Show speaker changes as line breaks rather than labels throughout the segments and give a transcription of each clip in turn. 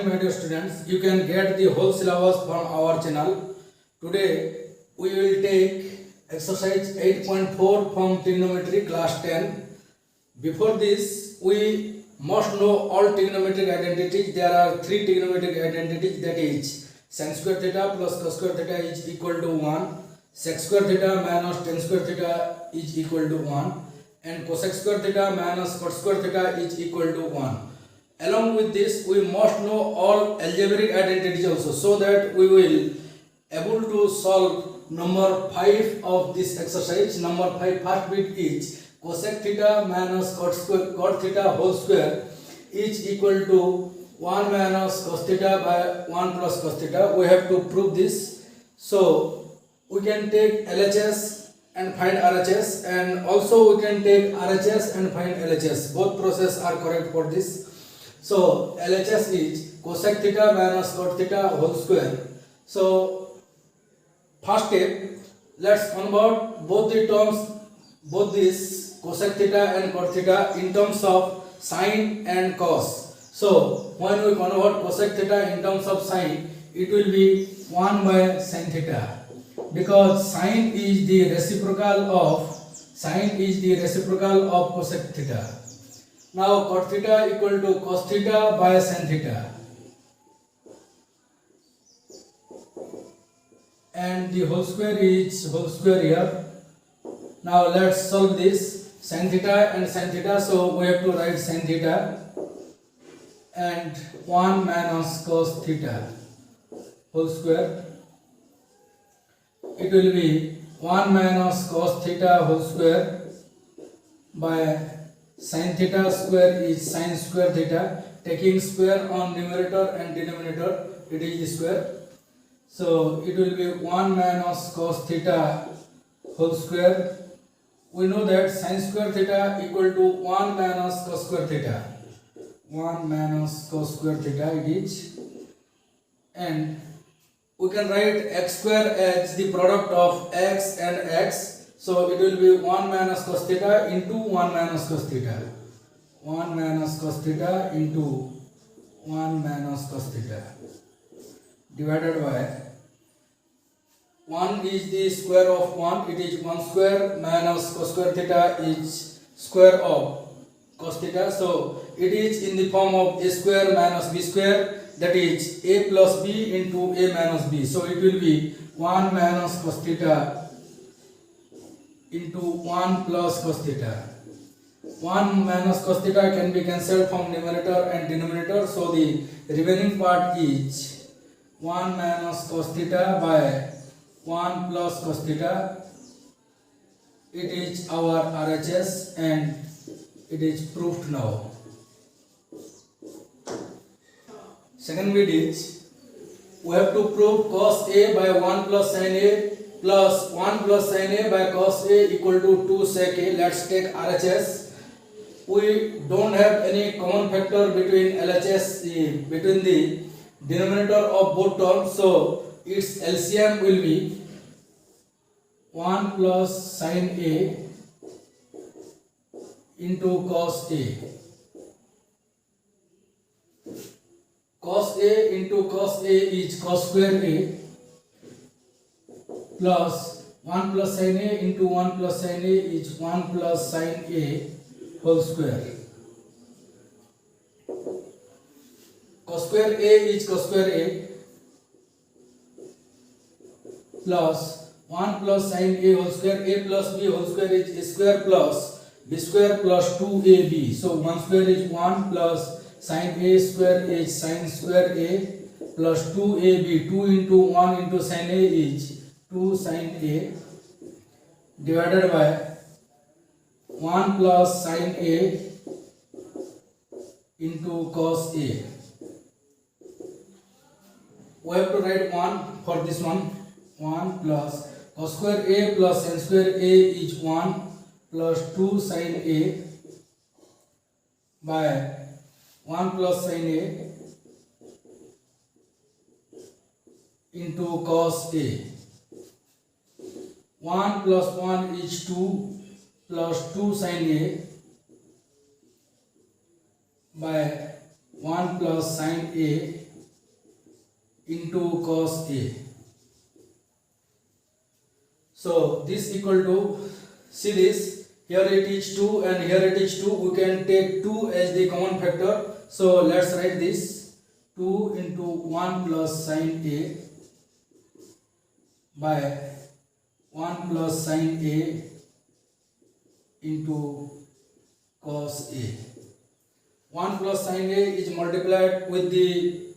morning, my dear students. You can get the whole syllabus from our channel. Today we will take exercise 8.4 from trigonometry class 10. Before this, we must know all trigonometric identities. There are three trigonometric identities, that is sin square theta plus cos square theta is equal to 1, sec square theta minus tan square theta is equal to 1, and cosec square theta minus cot square theta is equal to 1. Along with this, we must know all algebraic identities also, so that we will able to solve number 5 of this exercise. Number 5, first bit is cosec theta minus cot theta whole square is equal to 1 minus cos theta by 1 plus cos theta. We have to prove this. So we can take LHS and find RHS, and also we can take RHS and find LHS. Both processes are correct for this. So LHS is cosec theta minus cot theta whole square. So first step, let's convert both the terms, both this cosec theta and cot theta in terms of sine and cos. So when we convert cosec theta in terms of sine, it will be 1 by sin theta, because sine is the reciprocal of cosec theta. Now cot theta equal to cos theta by sin theta, and the whole square is whole square here. Now let's solve this, sin theta and sin theta. So we have to write sin theta and 1 minus cos theta whole square. It will be 1 minus cos theta whole square by sin theta square is sin square theta. Taking square on numerator and denominator, it is the square. So it will be 1 minus cos theta whole square. We know that sin square theta equal to 1 minus cos square theta. 1 minus cos square theta it is. And we can write x square as the product of x and x. So it will be 1 minus cos theta into 1 minus cos theta. 1 minus cos theta into 1 minus cos theta divided by 1 is the square of 1, it is 1 square, minus cos square theta is square of cos theta. So it is in the form of a square minus b square, that is a plus b into a minus b. So it will be 1 minus cos theta into 1 plus cos theta. 1 minus cos theta can be cancelled from numerator and denominator. So the remaining part is 1 minus cos theta by 1 plus cos theta. It is our RHS and it is proved now. Second bit is, we have to prove cos A by 1 plus sin A plus 1 plus sin A by cos A equal to 2 sec A. Let's take RHS. We don't have any common factor between LHS, between the denominator of both terms. So its LCM will be 1 plus sin A into cos A. Cos A into cos A is cos square A plus 1 plus sin A into 1 plus sin A is 1 plus sin A whole square. Cos square A is cos square A plus 1 plus sin A whole square. A plus B whole square is A square plus B square plus 2AB. So 1 square is 1 plus sin A square is sin square A plus 2AB. 2 into 1 into sin A is 2 sin A divided by 1 plus sin A into cos A. We have to write 1 for this one. 1 plus cos square A plus sin square A is 1 plus 2 sin A by 1 plus sin A into cos A. 1 plus 1 is 2 plus 2 sin A by 1 plus sin A into cos A. So this equal to, see this, here it is 2 and here it is 2. We can take 2 as the common factor. So let's write this, 2 into 1 plus sin A by 1 plus sin A into cos A. 1 plus sin A is multiplied with the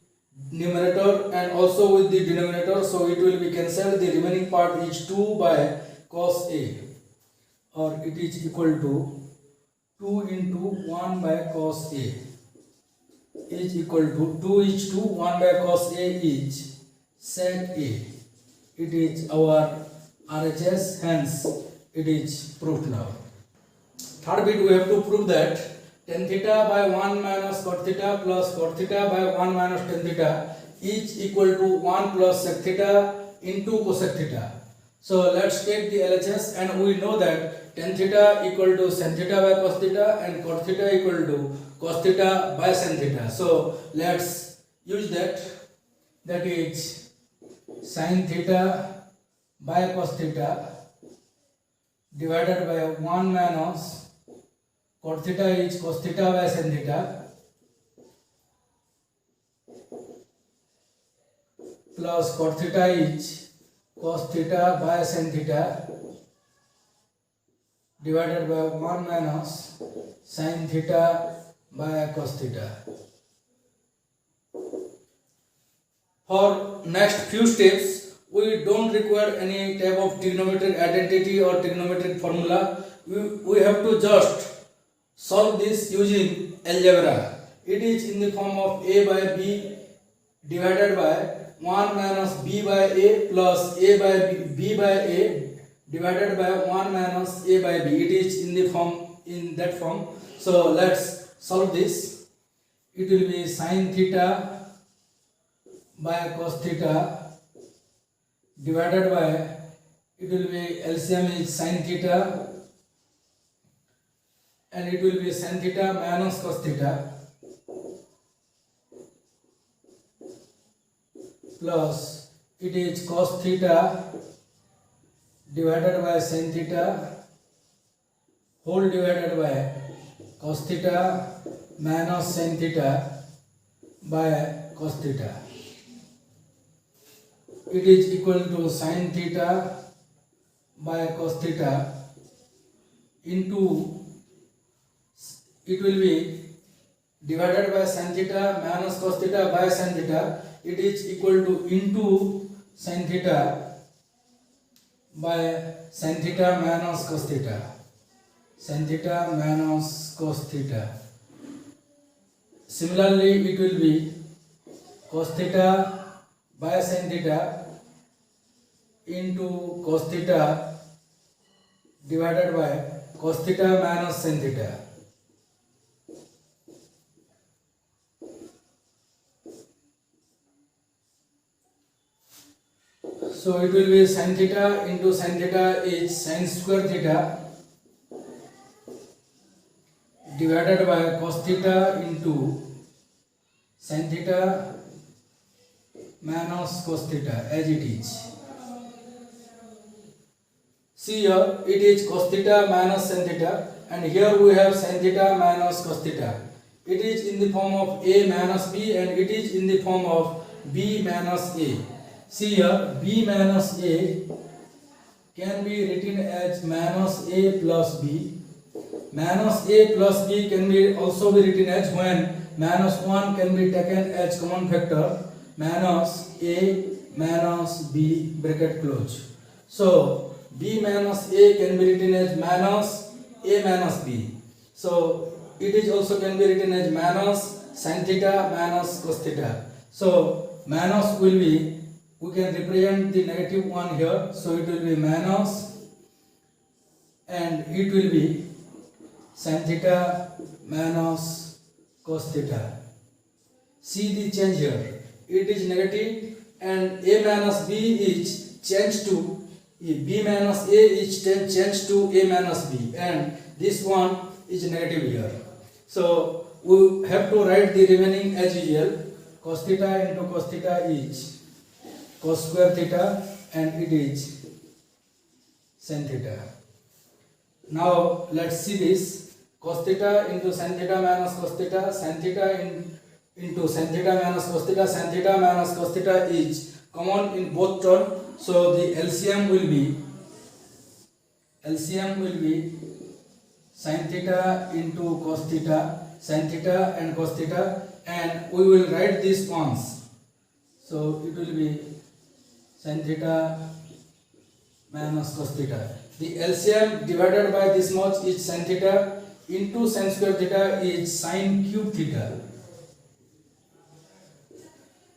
numerator and also with the denominator, so it will be cancelled. The remaining part is 2 by cos A, or it is equal to 2 into 1 by cos A is equal to 2 is 2, 1 by cos A is sec A. It is our RHS, hence it is proved now. Third bit, we have to prove that tan theta by 1 minus cot theta plus cot theta by 1 minus tan theta is equal to 1 plus sec theta into cosec theta. So let's take the LHS, and we know that tan theta equal to sin theta by cos theta and cot theta equal to cos theta by sin theta. So let's use that. That is sin theta by cos theta divided by 1 minus cot theta is cos theta by sin theta plus cot theta is cos theta by sin theta divided by 1 minus sin theta by cos theta. For next few steps, we don't require any type of trigonometric identity or trigonometric formula. We have to just solve this using algebra. It is in the form of A by B divided by 1 minus B by A plus A by B by A divided by 1 minus A by B. It is in that form. So let's solve this. It will be sin theta by cos theta divided by, it will be LCM is sin theta, and it will be sin theta minus cos theta plus it is cos theta divided by sin theta whole divided by cos theta minus sin theta by cos theta. It is equal to sin theta by cos theta into, it will be divided by sin theta minus cos theta by sin theta. It is equal to into sin theta by sin theta minus cos theta. Sin theta minus cos theta. Similarly, it will be cos theta by sin theta into cos theta divided by cos theta minus sin theta. So it will be sin theta into sin theta is sin square theta divided by cos theta into sin theta minus cos theta as it is. See here, it is cos theta minus sin theta, and here we have sin theta minus cos theta. It is in the form of A minus B, and it is in the form of B minus A. See here, B minus A can be written as minus A plus B. Minus A plus B can be also be written as, when minus 1 can be taken as common factor, minus A minus B bracket close. So B minus A can be written as minus A minus B. So it is also can be written as minus sin theta minus cos theta. So minus will be, we can represent the negative one here, so it will be minus, and it will be sin theta minus cos theta. See the change here, it is negative, and A minus B is changed to, B minus A is changed to A minus B, and this one is negative here. So we have to write the remaining as usual. Cos theta into cos theta is cos square theta, and it is sin theta. Now let's see this. Cos theta into sin theta minus cos theta, sin theta into sin theta minus cos theta, sin theta minus cos theta is common in both terms. So the LCM will be sin theta into cos theta, sin theta and cos theta, and we will write this once. So it will be sin theta minus cos theta. The LCM divided by this much is sin theta into sin square theta is sin cube theta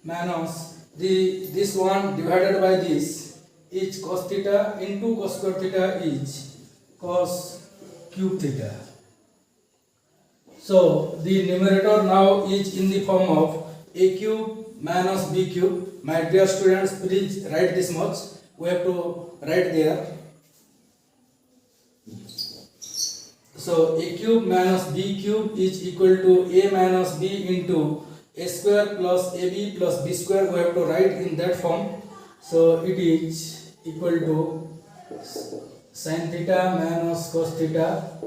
minus this one divided by this is cos theta into cos square theta is cos cube theta. So the numerator now is in the form of a cube minus b cube. My dear students, please write this much. We have to write there. So a cube minus b cube is equal to a minus b into a square plus ab plus b square. We have to write in that form. So it is equal to sin theta minus cos theta.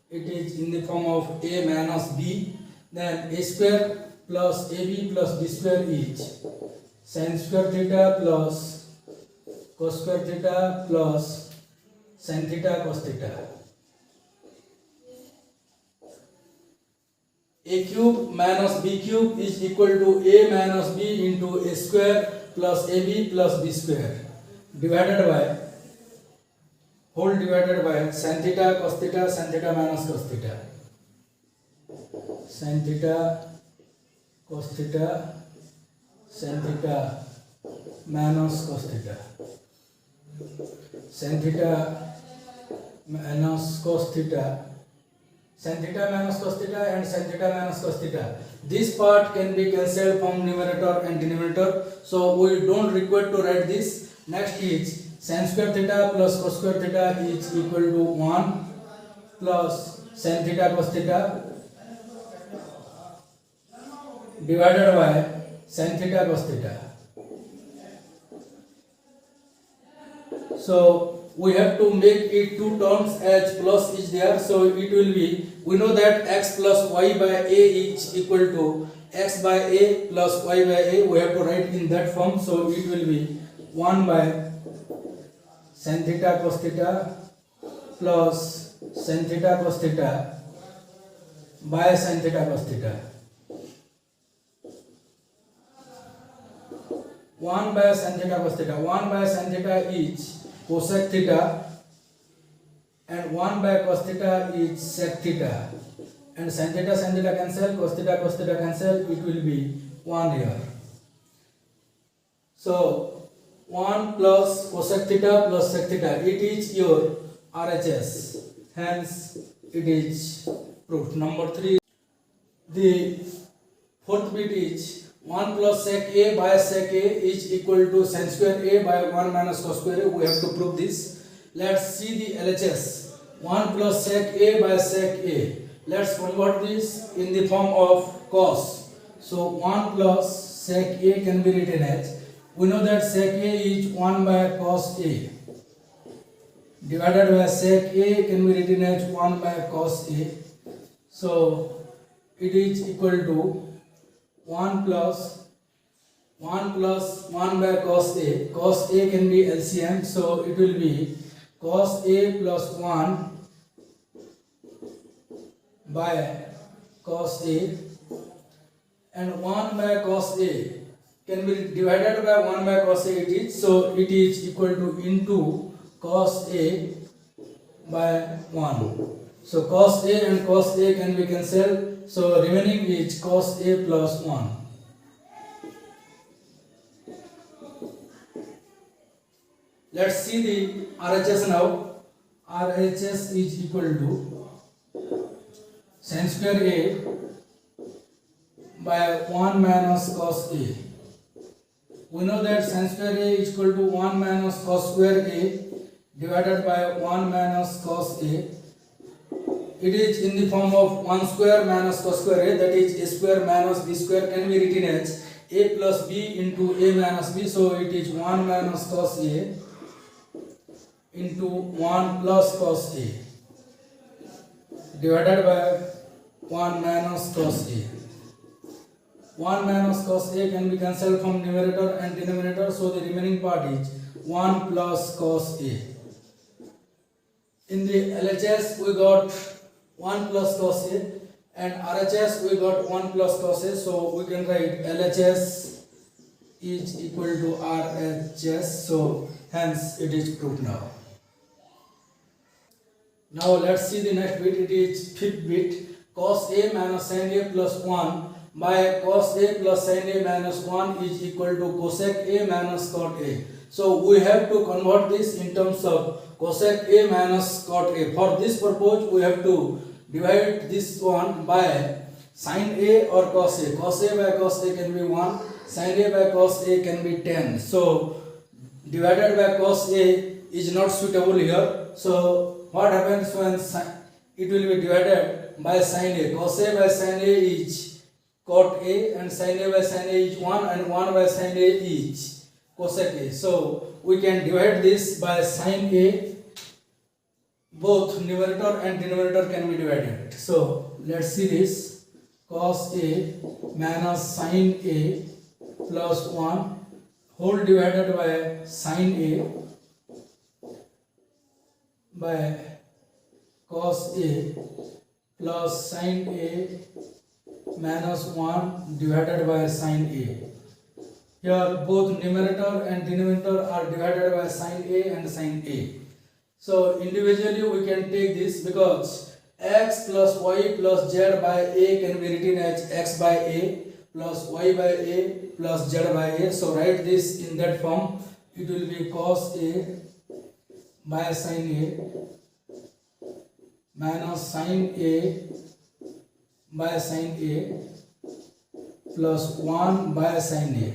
It is in the form of a minus b. Then a square plus ab plus b square is sin square theta plus cos square theta plus sin theta cos theta. A cube minus b cube is equal to a minus b into a square plus ab plus b square divided by sin theta cos theta, sin theta minus cos theta, sin theta cos theta, sin theta minus cos theta, sin theta minus cos theta, sin theta minus cos theta and sin theta minus cos theta. This part can be cancelled from numerator and denominator, so we don't require to write this. Next is sin square theta plus cos square theta is equal to 1 plus sin theta cos theta divided by sin theta cos theta. So we have to make it two terms as plus is there. So it will be, we know that x plus y by a is equal to x by a plus y by a. We have to write in that form. So it will be 1 by sin theta cos theta plus sin theta cos theta by sin theta cos theta. 1 by sin theta cos theta. 1 by sin theta is cosec theta and 1 by cos theta is sec theta, and sin theta cancel, cos theta cancel, it will be 1 here. So 1 plus cosec theta plus sec theta, it is your RHS, hence it is proved. Number 3, the fourth bit is 1 plus sec a by sec a is equal to sin square a by 1 minus cos square a. We have to prove this. Let's see the LHS. 1 plus sec a by sec a. Let's convert this in the form of cos. So 1 plus sec a can be written as, we know that sec a is 1 by cos a divided by sec a can be written as 1 by cos a. So it is equal to 1 plus 1 by cos a. Cos a can be LCM, so it will be cos a plus 1 by cos a, and 1 by cos a can be divided by 1 by cos a it is, so it is equal to into cos a by 1. So cos a and cos a can be cancelled, so remaining is cos a plus 1. Let's see the RHS now. RHS is equal to sin square a by 1 minus cos a. We know that sin square a is equal to 1 minus cos square a divided by 1 minus cos a. It is in the form of 1 square minus cos square a, that is a square minus b square, can be written as a plus b into a minus b, so it is 1 minus cos a into 1 plus cos a divided by 1 minus cos a. 1 minus cos a can be cancelled from numerator and denominator, so the remaining part is 1 plus cos a. In the LHS we got 1 plus cos a, and RHS we got 1 plus cos a, so we can write LHS is equal to RHS, so hence it is proved now. Now let's see the next bit. It is fifth bit. Cos a minus sin a plus 1 by cos a plus sin a minus 1 is equal to cosec a minus cot a. So we have to convert this in terms of cosec a minus cot a. For this purpose we have to divide this one by sin a or cos a. Cos a by cos a can be 1, sin a by cos a can be 10. So divided by cos a is not suitable here. So what happens when it will be divided by sin a? Cos a by sin a is cot a, and sin a by sin a is 1, and 1 by sin a is cosec a. So we can divide this by sin a. Both numerator and denominator can be divided. So let's see this. Cos a minus sin a plus 1 whole divided by sin a by cos a plus sin a minus 1 divided by sin a. Here both numerator and denominator are divided by sin a and sin a. So individually we can take this, because x plus y plus z by a can be written as x by a plus y by a plus z by a. So write this in that form. It will be cos a by sin a minus sin a by sin a plus 1 by sin a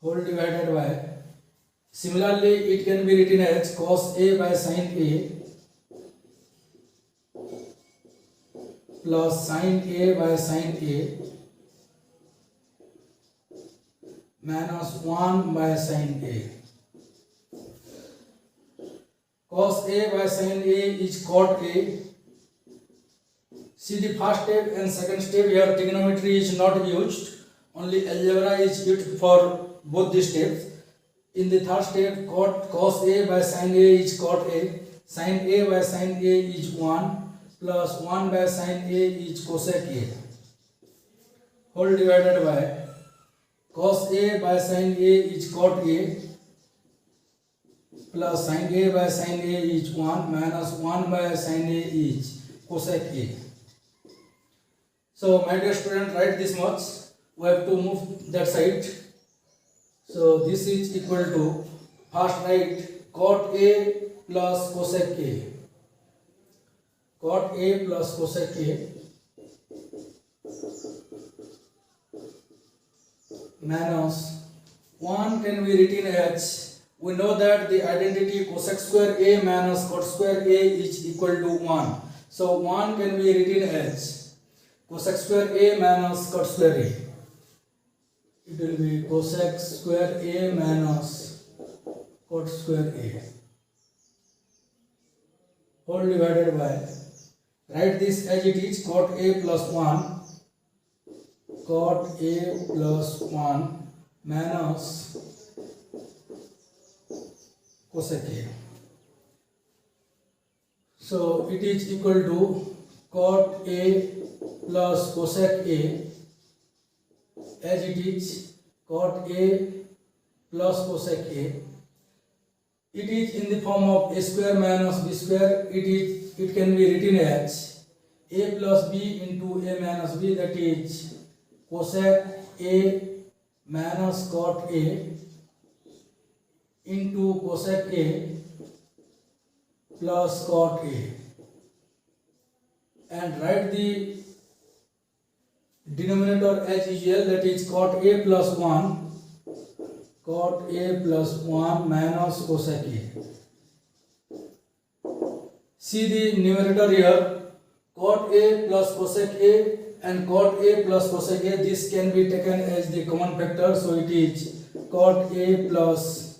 whole divided by. Similarly, it can be written as cos a by sin a plus sin a by sin a minus 1 by sin a. Cos a by sin a is cot a. See the first step and second step. Here trigonometry is not used, only algebra is used for both the steps. In the third step, cos a by sin a is cot a. Sin a by sin a is 1 plus 1 by sin a is cosec a whole divided by cos a by sin a is cot a plus sin a by sin a is 1 minus 1 by sin a is cosec a. So my dear student, write this much. We have to move that side. So this is equal to, first write cot a plus cosec a. Cot a plus cosec a minus 1 can be written as, we know that the identity cosec square a minus cot square a is equal to 1. So 1 can be written as cosec square a minus cot square a. It will be cosec square a minus cot square a whole divided by, write this as it is, cot a plus 1 minus cosec a. So it is equal to cot a plus cosec a, as it is cot a plus cosec a. It is in the form of a square minus b square. It can be written as a plus b into a minus b, that is cosec a minus cot a into cosec a plus cot a, and write the denominator as usual, that is cot a plus 1 minus cosec a. See the numerator here, cot a plus cosec a and cot A plus cosec A. This can be taken as the common factor, so it is cot A plus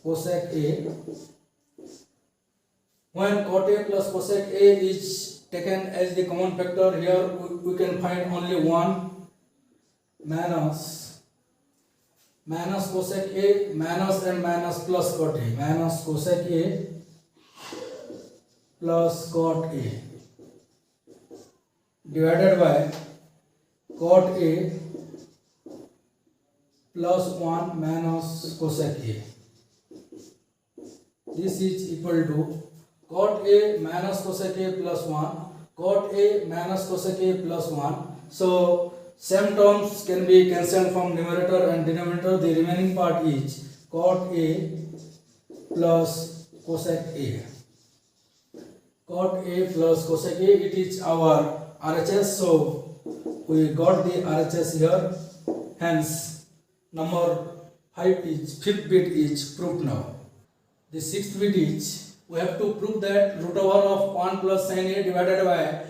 cosec A. When cot A plus cosec A is taken as the common factor, here we can find only 1 minus cosec A, minus and minus plus cot A, minus cosec A plus cot A divided by cot A plus 1 minus cosec A. This is equal to cot A minus cosec A plus 1, cot A minus cosec A plus 1. So same terms can be cancelled from numerator and denominator. The remaining part is cot A plus cosec A. Cot A plus cosec A, it is our RHS, so we got the RHS here. Hence, number 5th bit is proved now. The 6th bit is, we have to prove that root over of 1 plus sin A divided by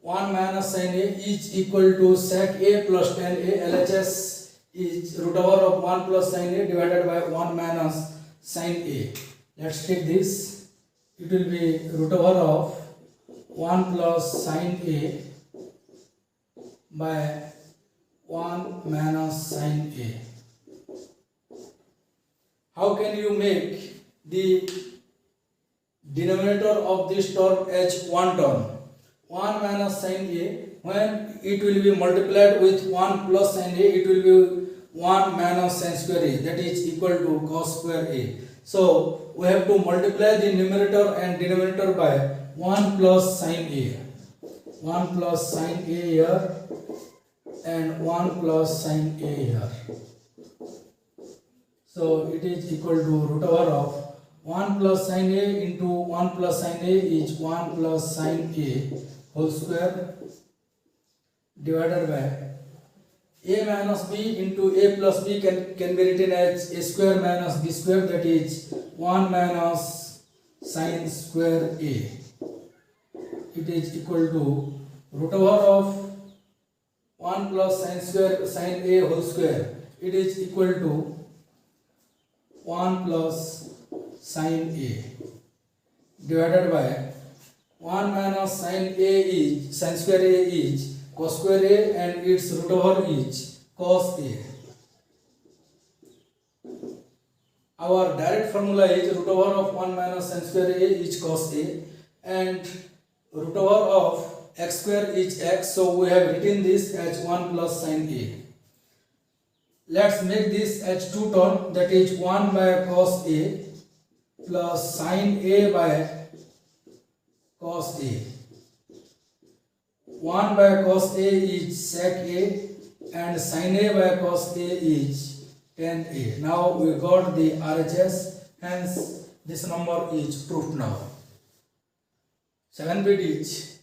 1 minus sin A is equal to sec A plus tan A. LHS is root over of 1 plus sin A divided by 1 minus sin A. Let's take this. It will be root over of 1 plus sin A by 1 minus sin A. How can you make the denominator of this term as one term? 1 minus sin A, when it will be multiplied with 1 plus sin A, it will be 1 minus sin square A, that is equal to cos square A. So we have to multiply the numerator and denominator by 1 plus sin A. 1 plus sin A here and 1 plus sin A here. So it is equal to root over of 1 plus sin A into 1 plus sin A is 1 plus sin A whole square divided by A minus B into A plus B can be written as A square minus B square, that is 1 minus sin square A. It is equal to root over of 1 plus sin A whole square. It is equal to 1 plus sin A divided by 1 minus sin square A is cos square A and its root over is cos A. Our direct formula is root over of 1 minus sin square A is cos A and root over of x square is x, so we have written this as 1 plus sin A. Let's make this as two terms, that is 1 by cos A plus sin A by cos A. 1 by cos A is sec A and sin A by cos A is tan A. Now we got the RHS, hence this number is proved now. 7 bit is,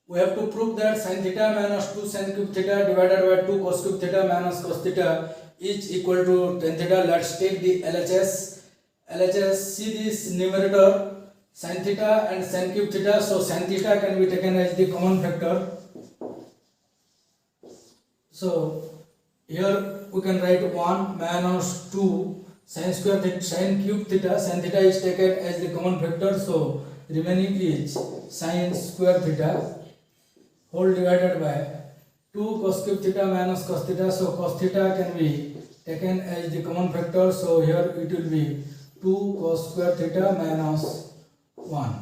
we have to prove that sin theta minus 2 sin cube theta divided by 2 cos cube theta minus cos theta is equal to tan theta. Let's take the LHS. See this numerator sin theta and sin cube theta, so sin theta can be taken as the common factor. So here we can write 1 minus 2 sin cube theta. Sin theta is taken as the common factor, so remaining is sin square theta whole divided by 2 cos cube theta minus cos theta. So cos theta can be taken as the common factor, so here it will be 2 cos square theta minus 1.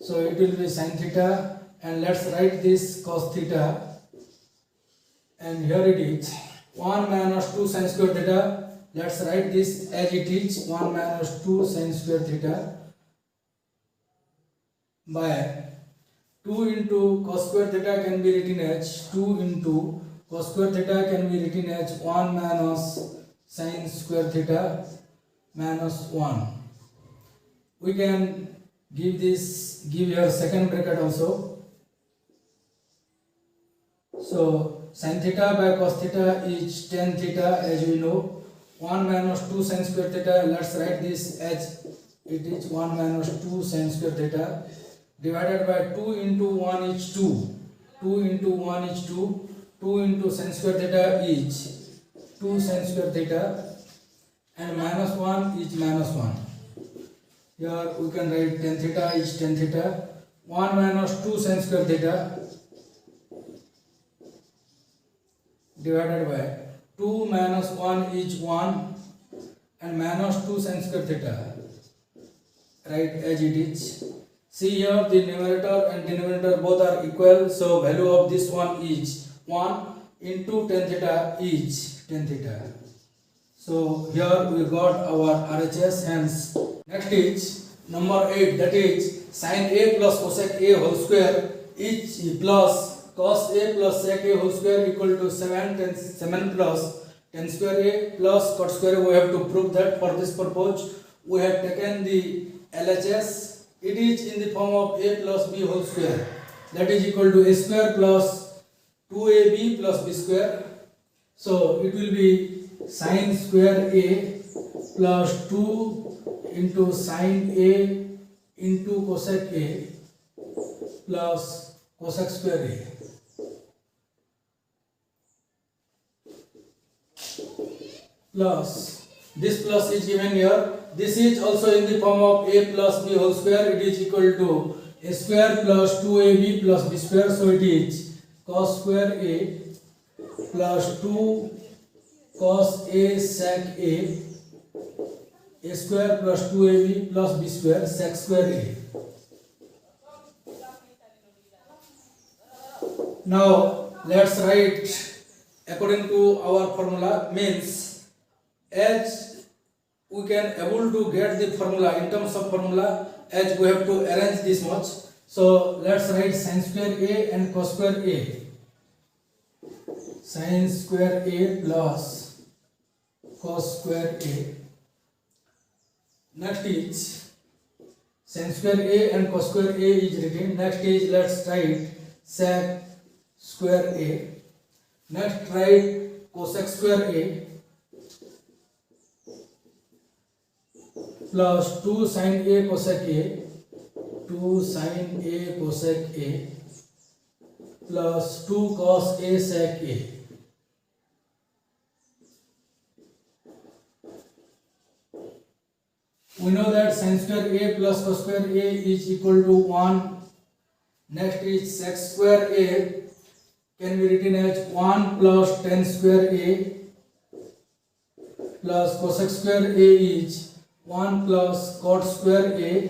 So it will be sin theta, and let's write this cos theta, and here it is 1 minus 2 sin square theta. Let's write this as it is 1 minus 2 sin square theta by 2 into cos square theta can be written as 2 into cos square theta can be written as 1 minus sin square theta minus 1. We can give here second bracket also. So sin theta by cos theta is tan theta, as we know. 1 minus 2 sin square theta, let's write this as it is 1 minus 2 sin square theta divided by 2 into 1 is 2. 2 into 1 is 2. 2 into sin square theta is 2 sin square theta, and minus 1 is minus 1. Here we can write tan theta is tan theta. 1 minus 2 sin square theta divided by 2 minus 1 is 1, and minus 2 sin square theta. Write as it is. See here, the numerator and denominator both are equal, so value of this one is 1 into tan theta is tan theta. So here we got our RHS. Hence next is number 8, that is sin A plus cosec A whole square is plus cos A plus sec A whole square equal to 7 plus tan square A plus cot square A. We have to prove that. For this purpose we have taken the LHS. It is in the form of A plus B whole square, that is equal to A square plus 2AB plus B square. So it will be sin square A plus 2 into sin A into cosec A plus cosec square A. Plus this plus is given here. This is also in the form of A plus B whole square. It is equal to A square plus 2AB plus B square. So it is cos square A plus 2 cos A sec A square plus 2AB plus B square sec square A. Now let's write according to our formula. Means as we can able to get the formula in terms of formula, as we have to arrange this much. So let's write sin square A and cos square A. Sin square A plus cos square A. Next is sin square A and cos square A is written. Next is let's write sec square A. Next write cosec square A plus 2 sin A cosec A, 2 sin A cosec A plus 2 cos A sec A. We know that sin square A plus cos square A is equal to 1. Next is sec square A can be written as 1 plus tan square A plus cosec square A is 1 plus cot square A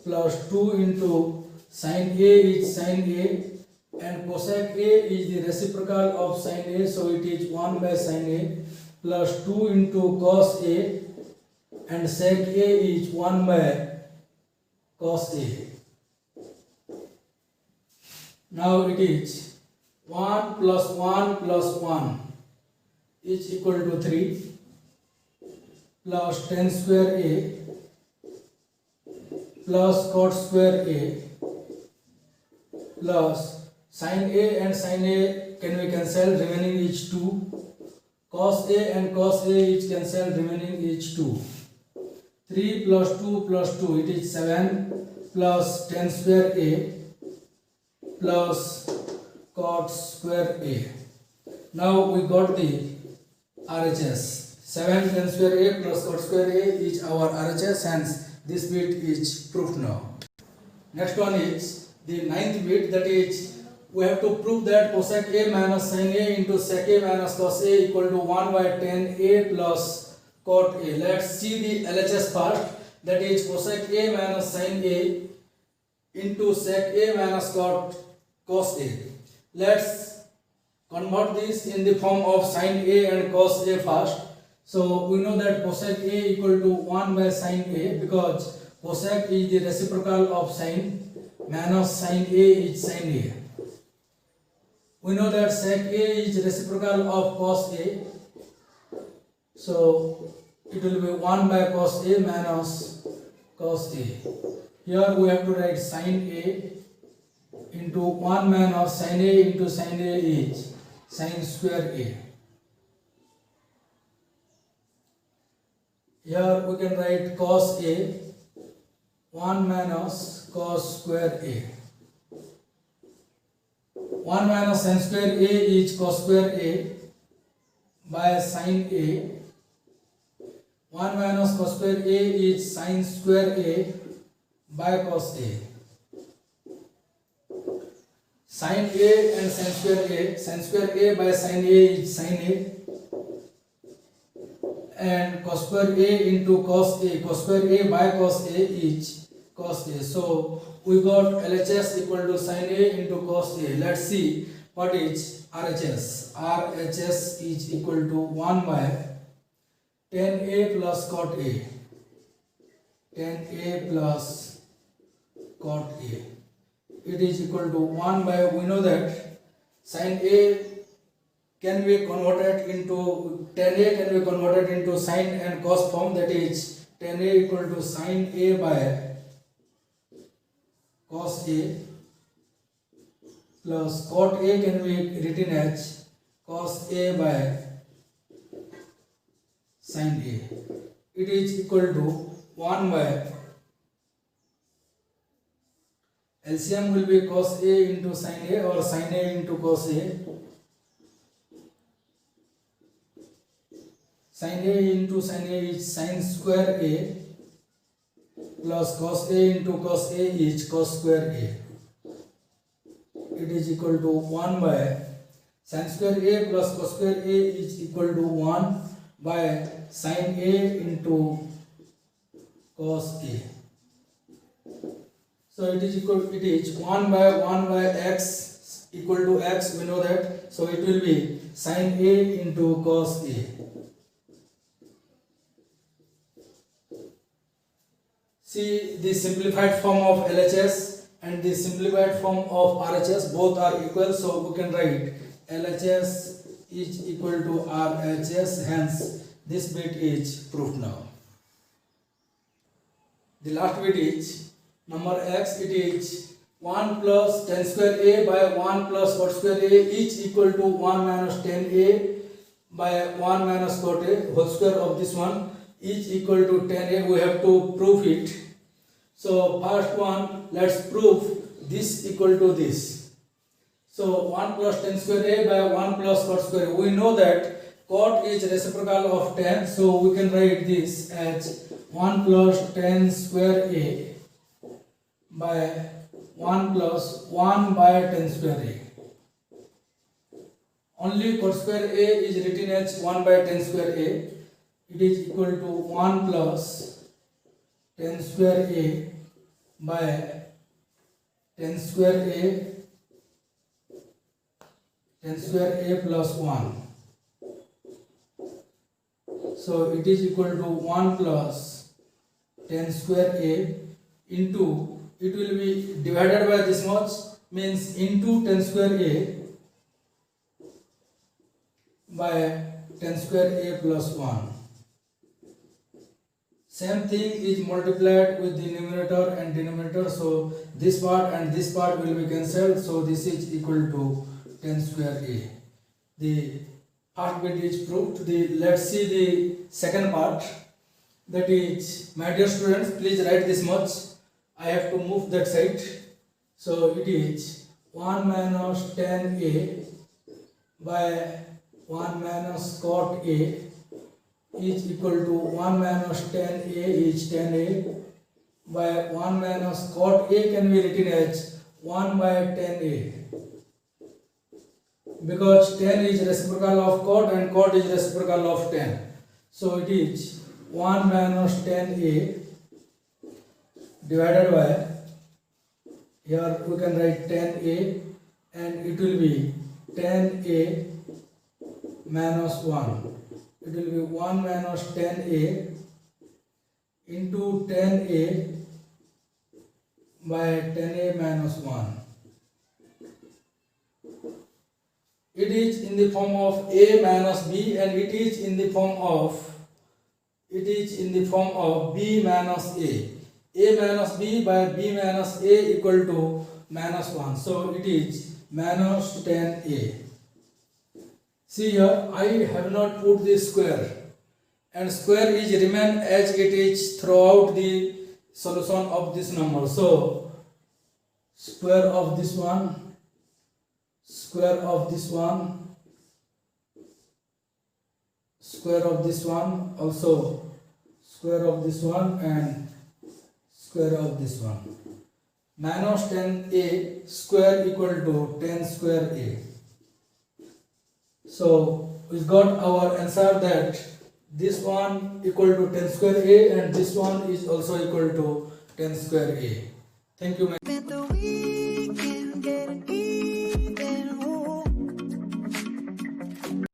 plus 2 into sin A is sin A, and cosec A is the reciprocal of sin A, so it is 1 by sin A plus 2 into cos A, and sec A is 1 by cos A. Now it is 1 plus 1 plus 1 is equal to 3 plus tan square A plus cot square A plus sin A and sin A can be cancelled, remaining is 2. Cos A and cos A is cancelled, remaining is 2. 3 plus 2 plus 2, it is 7 plus tan square A plus cot square A. Now we got the RHS. 7 tan square A plus cot square A is our RHS, hence this bit is proved now. Next one is the ninth bit, that is we have to prove that cosec A minus sin A into sec A minus cos A equal to 1 by tan A plus cot A. Let's see the LHS part, that is cosec A minus sin A into sec A minus cos A. Let's convert this in the form of sin A and cos A first. So we know that cosec A equal to 1 by sin A, because cosec is the reciprocal of sin, minus sin A is sin A. We know that sec A is reciprocal of cos A, so it will be 1 by cos A minus cos A. Here we have to write sin A into 1 minus sin A into sin A is sin square A. Here we can write cos A 1 minus cos square A. 1 minus sin square A is cos square A by sin A. 1 minus cos square A is sin square A by cos A. Sin A and sin square A. Sin square A by sin A is sin A. And cos square A into cos A. Cos square A by cos A is cos A. So we got LHS equal to sin A into cos A. Let's see what is RHS. RHS is equal to 1 by tan A plus cot A. Tan A plus cot A. It is equal to 1 by, we know that sin A can be converted into, tan A can be converted into sin and cos form, that is tan A equal to sin A by cos A plus cot A can be written as cos A by sin A. It is equal to 1 by, LCM will be cos A into sin A or sin A into cos A. Sin A into sin A is sin square A plus cos A into cos A is cos square A. It is equal to 1 by sin square A plus cos square A is equal to 1 by sin A into cos A. So it is equal, it is 1 by x equal to x, we know that. So it will be sin A into cos A. See, the simplified form of LHS and the simplified form of RHS, both are equal, so we can write LHS is equal to RHS, hence this bit is proved now. The last bit is number x, it is 1 plus tan square A by 1 plus cot square A is equal to 1 minus tan A by 1 minus cot A, whole square of this one is equal to tan A. We have to prove it. So first one, let's prove this equal to this. So 1 plus tan square A by 1 plus cot square A. We know that cot is reciprocal of tan, so we can write this as 1 plus tan square A by 1 plus 1 by tan square A. Only cot square A is written as 1 by tan square A. It is equal to 1 plus tan square A by tan square A plus 1. So it is equal to 1 plus tan square A into, it will be divided by this much, means into tan square A by tan square A plus 1. Same thing is multiplied with the numerator and denominator, so this part and this part will be cancelled, so this is equal to tan square A. The first bit is proved. Let's see the second part, that is, my dear students, please write this much. I have to move that side. So it is 1 minus tan A by 1 minus cot A is equal to 1 minus tan A is tan A by 1 minus cot A can be written as 1 by tan A, because tan is reciprocal of cot and cot is reciprocal of tan. So it is 1 minus tan A divided by, here we can write tan A, and it will be tan A minus 1. It will be 1 minus tan A into tan A by tan A minus 1. It is in the form of A minus B, and it is in the form of B minus A. A minus B by B minus A equal to minus 1. So it is minus tan A. See here, I have not put this square, and square is remain as it is throughout the solution of this number. So square of this one square of this one, square of this one, also square of this one, and square of this one. Minus 10a square equal to 10 square a. So we got our answer that this one equal to 10 square a and this one is also equal to 10 square a. Thank you.